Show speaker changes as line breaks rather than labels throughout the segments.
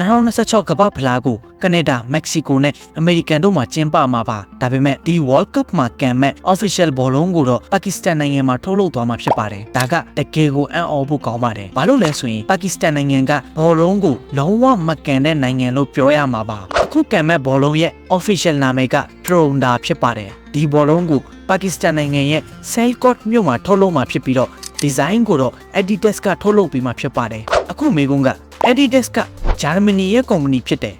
2026 ကမ္ဘာဖလားကိုကနေဒါမက္ကဆီကိုနဲ့အမေရိကန်တို့မှာကျင်းပမှာပါဒါပေမဲ့ဒီ World Cup မှာကန်မဲ့ official ဘောလုံးကိုတော့ပါကစ္စတန်နိုင်ငံမှာထုတ်လုပ်သွားမှာဖြစ်ပါတယ်ဒါကတကယ်ကိုအံ့ဩဖို့ကောင်းပါတယ်ဘာလို့လဲဆိုရင်ပါကစ္စတန်နိုင်ငံကဘောလုံးကိုလုံးဝမကန်တဲ့နိုင်ငံလို့ပြောရမှာပါအခုကန်မဲ့ဘောလုံးရဲ့ official နာမည်က Tronda ဖြစ်ပါတယ်ဒီဘောလုံးကိုပါကစ္စတန်နိုင်ငံရဲ့ Sialkot မြို့မှာထုတ်လုပ်မှာဖြစ်ပြီးတော့ဒီဇိုင်းကိုတော့ Adidas ကထုတ်လုပ်ပြီးမှဖြစ်ပါတယ်အခုမေကွန်းက Adidas ကဂျာမနီရဲ့ကုမ္ပဏီဖြစ်တယ်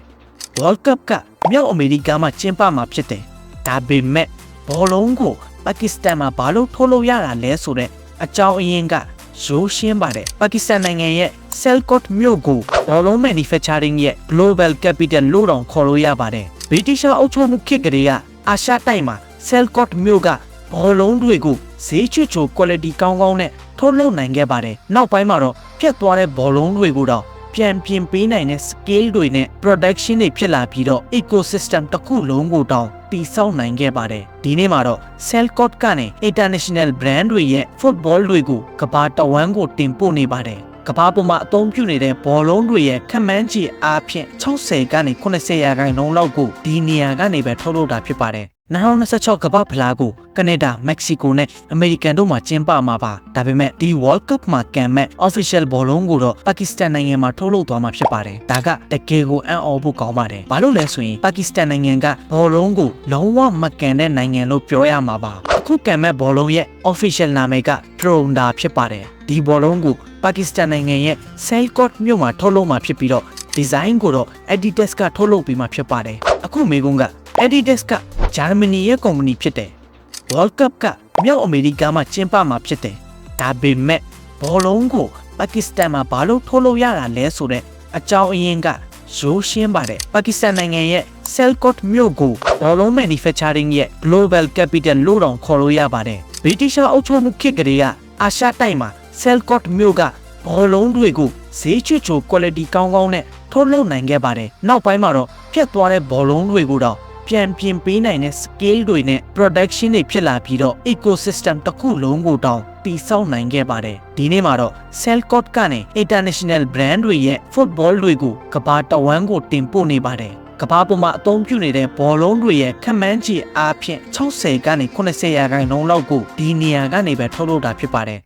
World Cup ကမြောက်အမေရိကမှာကျင်းပမှာဖြစ်တယ်ဒါပေမဲ့ဘောလုံးကိုပါကစ္စတန်မှာဘာလို့ထုတ်လုပ်ရတာလဲဆိုတဲ့အကြောင်းအရင်းကရိုးရှင်းပါတယ်ပါကစ္စတန်နိုင်ငံရဲ့ Sialkot မြို့ကိုဘောလုံး manufacturing ရဲ့ global capital လို့တောင်ခေါ်လို့ရပါတယ်ဗြိတိရှအုပ်ချုပ်မှုခေတ်ကလေးကအာရှတိုက်မှာ Sialkot မြို့ကဘောလုံးတွေကိုဈေးချွတ်ချို quality ကောင်းကောင်းနဲ့ထုတ်လုပ်နိုင်ခဲ့ပါတယ်နောက်ပိုင်းမှာတော့ပြတ်သွားတဲ့ဘောလုံးတွေကိုတော့ပြန်ပြင်ပေးနိုင်တဲ့ scale တွေနဲ့ production တွေဖြစ်လာပြီးတော့ ecosystem တစ်ခုလုံးကိုတောင်တည်ဆောက်နိုင်ခဲ့ပါတယ်ဒီနေ့မှာတော့ Sialkot ကနေ international brand တွေရဲ့ football တွေကိုကမ္ဘာတဝန်းကိုတင်ပို့နေပါတယ်ကမ္ဘာပေါ်မှာအသုံးပြုနေတဲ့ဘောလုံးတွေရဲ့ခန့်မှန်းခြေအားဖြင့်60ကနေ80%လောက်ကိုဒီနေရာကနေပဲထုတ်လုပ်တာဖြစ်ပါတယ်2026ကမ္ဘာဖလားကိုကနေဒါမက္ကဆီကိုနဲ့အမေရိကန်တို့မှာကျင်းပမှာပါဒါပေမဲ့ဒီ World Cup မှာကန်မဲ့ official ဘောလုံးကိုတော့ပါကစ္စတန်နိုင်ငံမှာထုတ်လုပ်သွားမှာဖြစ်ပါတယ်ဒါကတကယ်ကိုအံ့ဩဖို့ကောင်းပါတယ်ဘာလို့လဲဆိုရင်ပါကစ္စတန်နိုင်ငံကဘောလုံးကိုလုံးဝမကန်တဲ့နိုင်ငံလို့ပြောရမှာပါအခုကန်မဲ့ဘောလုံးရဲ့ official နာမည်က Tronda ဖြစ်ပါတယ်ဒီဘောလုံးကိုပါကစ္စတန်နိုင်ငံရဲ့ Sialkot မြို့မှာထုတ်လုပ်မှာဖြစ်ပြီးတော့ဒီဇိုင်းကိုတော့ Adidas ကထုတ်လုပ်ပြီးမှဖြစ်ပါတယ်အခုမေကွန်းက Adidas ကဂျာမနီရဲ့ကုမ္ပဏီဖြစ်တယ် World Cup ကမြောက်အမေရိကမှာကျင်းပမှာဖြစ်တယ်ဒါပေမဲ့ဘောလုံးကိုပါကစ္စတန်မှာဘာလို့ထုတ်လုပ်ရတာလဲဆိုတဲ့အကြောင်းအရင်းကရိုးရှင်းပါတယ်ပါကစ္စတန်နိုင်ငံရဲ့ Sialkot မြို့ကိုဘောလုံး manufacturing ရဲ့ global capital လို့တောင်ခေါ်လို့ရပါတယ်ဗြိတိရှအုပ်ချုပ်မှုခေတ်ကလေးကအာရှတိုက်မှာ Sialkot မြို့ကဘောလုံးတွေကိုဈေးချွတ်ချို quality ကောင်းကောင်းနဲ့ထုတ်လုပ်နိုင်ခဲ့ပါတယ်နောက်ပိုင်းမှာတော့ပြတ်သွားတဲ့ဘောလုံးတွေကိုတော့ပြန်ပြင်ပေးနိုင်တဲ့ scale တွေနဲ့ production တွေဖြစ်လာပြီးတော့ ecosystem တစ်ခုလုံးကိုတောင်တည်ဆောက်နိုင်ခဲ့ပါတယ်ဒီနေ့မှာတော့ Sialkot ကနေ international brand တွေရဲ့ football တွေကိုကမ္ဘာတဝန်းကိုတင်ပို့နေပါတယ်ကမ္ဘာပေါ်မှာအသုံးပြုနေတဲ့ဘောလုံးတွေရဲ့ခန့်မှန်းခြေအားဖြင့်60ကနေ80%လောက်ကိုဒီနေရာကနေပဲထုတ်လုပ်တာဖြစ်ပါတယ်